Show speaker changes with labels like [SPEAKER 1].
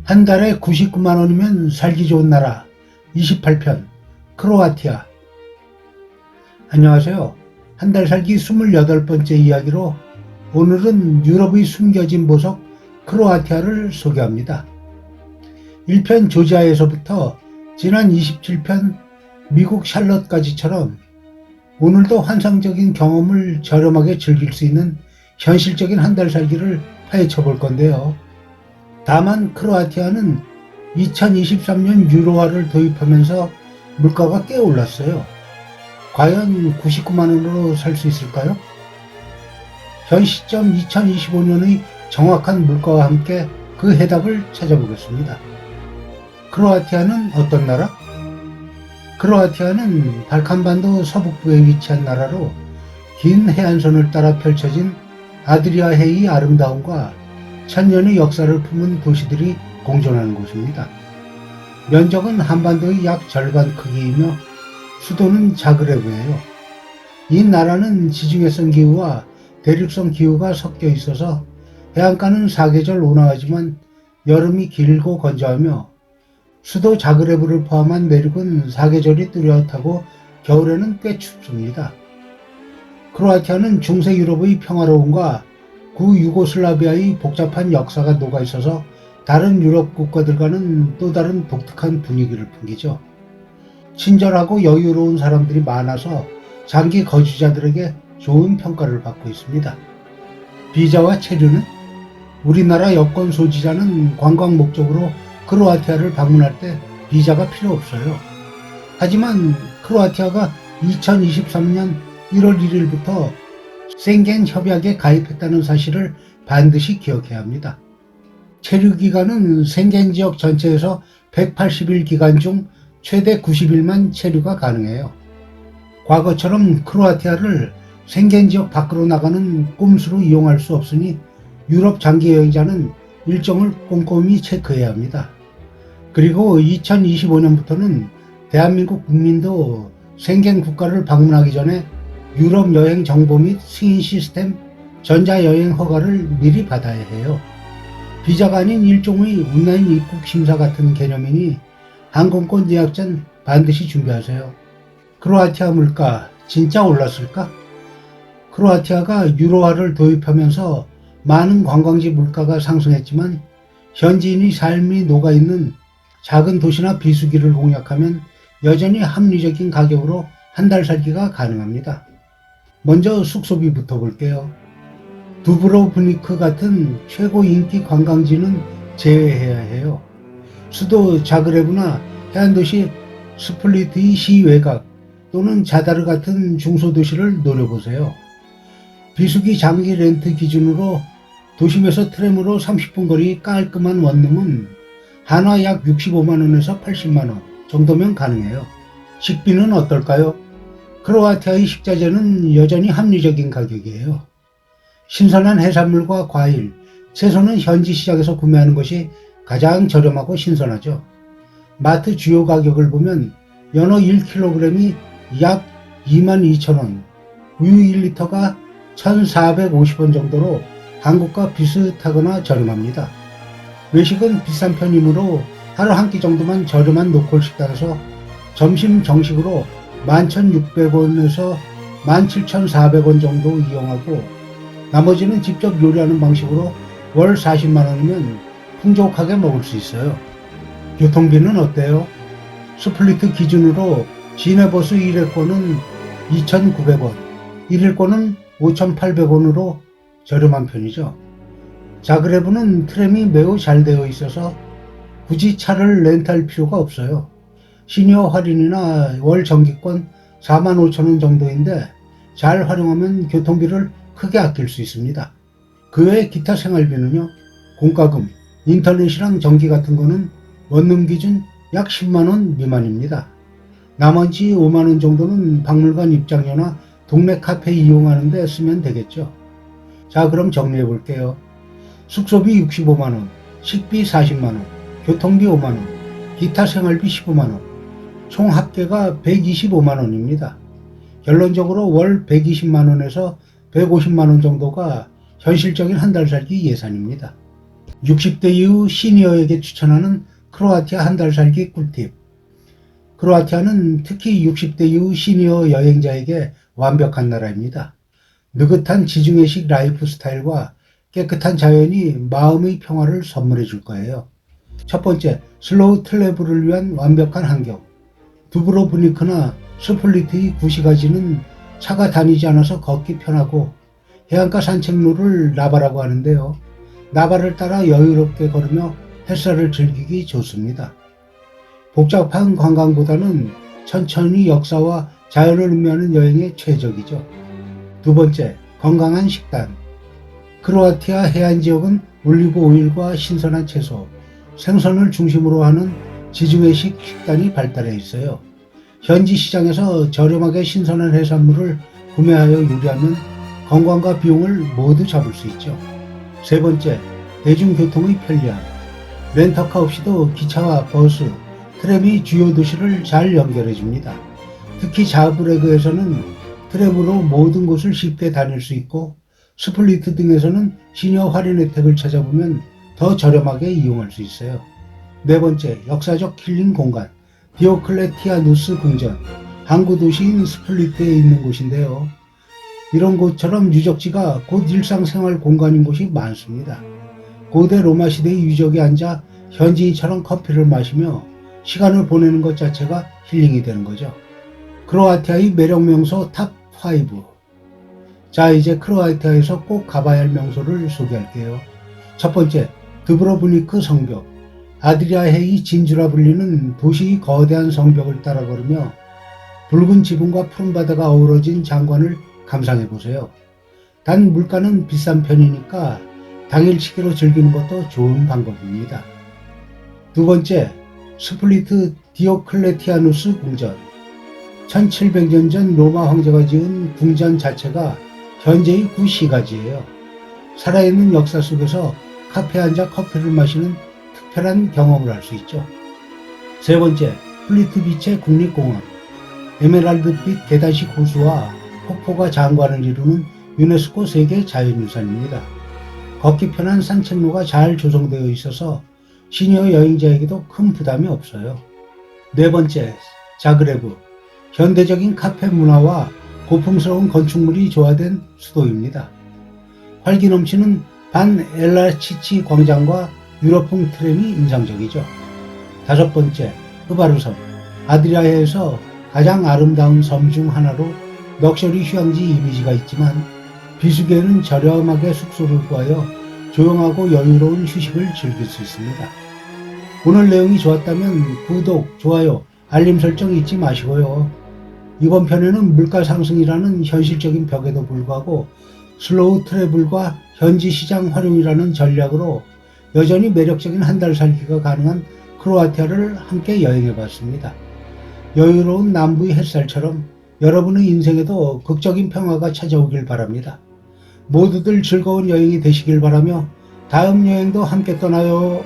[SPEAKER 1] 한 달에 99만 원이면 살기 좋은 나라 28편 크로아티아. 안녕하세요. 한 달 살기 28번째 이야기로 오늘은 유럽의 숨겨진 보석 크로아티아를 소개합니다. 1편 조지아에서부터 지난 27편 미국 샬럿까지처럼 오늘도 환상적인 경험을 저렴하게 즐길 수 있는 현실적인 한 달 살기를 파헤쳐 볼 건데요. 다만 크로아티아는 2023년 유로화를 도입하면서 물가가 꽤 올랐어요. 과연 99만 원으로 살 수 있을까요? 현 시점 2025년의 정확한 물가와 함께 그 해답을 찾아보겠습니다. 크로아티아는 어떤 나라? 크로아티아는 발칸반도 서북부에 위치한 나라로 긴 해안선을 따라 펼쳐진 아드리아해의 아름다움과 천년의 역사를 품은 도시들이 공존하는 곳입니다. 면적은 한반도의 약 절반 크기이며 수도는 자그레브예요. 이 나라는 지중해성 기후와 대륙성 기후가 섞여 있어서 해안가는 사계절 온화하지만 여름이 길고 건조하며 수도 자그레브를 포함한 내륙은 사계절이 뚜렷하고 겨울에는 꽤 춥습니다. 크로아티아는 중세 유럽의 평화로움과 구유고슬라비아의 복잡한 역사가 녹아있어서 다른 유럽 국가들과는 또 다른 독특한 분위기를 풍기죠. 친절하고 여유로운 사람들이 많아서 장기 거주자들에게 좋은 평가를 받고 있습니다. 비자와 체류는? 우리나라 여권 소지자는 관광 목적으로 크로아티아를 방문할 때 비자가 필요 없어요. 하지만 크로아티아가 2023년 1월 1일부터 셴겐 협약에 가입했다는 사실을 반드시 기억해야 합니다. 체류 기간은 셴겐 지역 전체에서 180일 기간 중 최대 90일만 체류가 가능해요. 과거처럼 크로아티아를 셴겐 지역 밖으로 나가는 꼼수로 이용할 수 없으니 유럽 장기 여행자는 일정을 꼼꼼히 체크해야 합니다. 그리고 2025년부터는 대한민국 국민도 셴겐 국가를 방문하기 전에 유럽 여행 정보 및 승인 시스템 전자여행 허가를 미리 받아야 해요. 비자가 아닌 일종의 온라인 입국 심사 같은 개념이니 항공권 예약 전 반드시 준비하세요. 크로아티아 물가 진짜 올랐을까? 크로아티아가 유로화를 도입하면서 많은 관광지 물가가 상승했지만 현지인의 삶이 녹아있는 작은 도시나 비수기를 공략하면 여전히 합리적인 가격으로 한 달 살기가 가능합니다. 먼저 숙소비부터 볼게요. 두브로브니크 같은 최고 인기 관광지는 제외해야 해요. 수도 자그레브나 해안도시 스플리트의 시외곽 또는 자다르 같은 중소도시를 노려보세요. 비수기 장기 렌트 기준으로 도심에서 트램으로 30분 거리 깔끔한 원룸은 한화 약 65만원에서 80만원 정도면 가능해요. 식비는 어떨까요? 크로아티아의 식자재는 여전히 합리적인 가격이에요. 신선한 해산물과 과일, 채소는 현지 시장에서 구매하는 것이 가장 저렴하고 신선하죠. 마트 주요 가격을 보면 연어 1kg이 약 22,000원, 우유 1리터가 1,450원 정도로 한국과 비슷하거나 저렴합니다. 외식은 비싼 편이므로 하루 한 끼 정도만 저렴한 로컬 식당에서 점심 정식으로 11,600원에서 17,400원 정도 이용하고 나머지는 직접 요리하는 방식으로 월 40만원이면 풍족하게 먹을 수 있어요. 교통비는 어때요? 스플리트 기준으로 시내버스 1회권은 2,900원, 1일권은 5,800원으로 저렴한 편이죠. 자그레브는 트램이 매우 잘 되어 있어서 굳이 차를 렌트할 필요가 없어요. 시니어 할인이나 월 정기권 45,000원 정도인데 잘 활용하면 교통비를 크게 아낄 수 있습니다. 그 외 기타 생활비는요. 공과금, 인터넷이랑 전기 같은 거는 원룸 기준 약 10만원 미만입니다. 나머지 5만원 정도는 박물관 입장료나 동네 카페 이용하는 데 쓰면 되겠죠. 자, 그럼 정리해 볼게요. 숙소비 65만원, 식비 40만원, 교통비 5만원, 기타 생활비 15만원, 총 합계가 125만원입니다. 결론적으로 월 120만원에서 150만원 정도가 현실적인 한 달 살기 예산입니다. 60대 이후 시니어에게 추천하는 크로아티아 한 달 살기 꿀팁. 크로아티아는 특히 60대 이후 시니어 여행자에게 완벽한 나라입니다. 느긋한 지중해식 라이프 스타일과 깨끗한 자연이 마음의 평화를 선물해 줄 거예요. 첫 번째, 슬로우 트래블을 위한 완벽한 환경. 두브로브니크나 스플리트의 구시가지는 차가 다니지 않아서 걷기 편하고 해안가 산책로를 나바라고 하는데요. 나바를 따라 여유롭게 걸으며 햇살을 즐기기 좋습니다. 복잡한 관광보다는 천천히 역사와 자연을 음미하는 여행에 최적이죠. 두 번째, 건강한 식단. 크로아티아 해안 지역은 올리브 오일과 신선한 채소, 생선을 중심으로 하는 지중해식 식단이 발달해 있어요. 현지 시장에서 저렴하게 신선한 해산물을 구매하여 요리하면 건강과 비용을 모두 잡을 수 있죠. 세 번째, 대중교통의 편리함. 렌터카 없이도 기차와 버스, 트램이 주요 도시를 잘 연결해 줍니다. 특히 자브레그에서는 트램으로 모든 곳을 쉽게 다닐 수 있고 스플리트 등에서는 시니어 할인 혜택을 찾아보면 더 저렴하게 이용할 수 있어요. 네 번째, 역사적 힐링 공간. 디오클레티아누스 궁전. 항구 도시인 스플리트에 있는 곳인데요. 이런 곳처럼 유적지가 곧 일상생활 공간인 곳이 많습니다. 고대 로마 시대의 유적에 앉아 현지인처럼 커피를 마시며 시간을 보내는 것 자체가 힐링이 되는 거죠. 크로아티아의 매력 명소 탑 5. 자, 이제 크로아티아에서 꼭 가봐야 할 명소를 소개할게요. 첫 번째, 드브로브니크 성벽. 아드리아해의 진주라 불리는 도시의 거대한 성벽을 따라 걸으며 붉은 지붕과 푸른 바다가 어우러진 장관을 감상해 보세요. 단 물가는 비싼 편이니까 당일치기로 즐기는 것도 좋은 방법입니다. 두 번째, 스플리트 디오클레티아누스 궁전. 1700년 전 로마 황제가 지은 궁전 자체가 현재의 구시가지예요. 살아있는 역사 속에서 카페에 앉아 커피를 마시는 특별한 경험을 할 수 있죠. 세 번째, 플리트 비치의 국립공원. 에메랄드빛 계단식 호수와 폭포가 장관을 이루는 유네스코 세계 자연유산입니다. 걷기 편한 산책로가 잘 조성되어 있어서 시니어 여행자에게도 큰 부담이 없어요. 네 번째, 자그레브. 현대적인 카페 문화와 고풍스러운 건축물이 조화된 수도입니다. 활기 넘치는 반 엘라치치 광장과 유럽풍 트램이 인상적이죠. 다섯 번째, 흐바르섬. 아드리아해에서 가장 아름다운 섬 중 하나로 럭셔리 휴양지 이미지가 있지만 비수기에는 저렴하게 숙소를 구하여 조용하고 여유로운 휴식을 즐길 수 있습니다. 오늘 내용이 좋았다면 구독, 좋아요, 알림 설정 잊지 마시고요. 이번 편에는 물가 상승이라는 현실적인 벽에도 불구하고 슬로우 트래블과 현지 시장 활용이라는 전략으로 여전히 매력적인 한 달 살기가 가능한 크로아티아를 함께 여행해 봤습니다. 여유로운 남부의 햇살처럼 여러분의 인생에도 극적인 평화가 찾아오길 바랍니다. 모두들 즐거운 여행이 되시길 바라며 다음 여행도 함께 떠나요.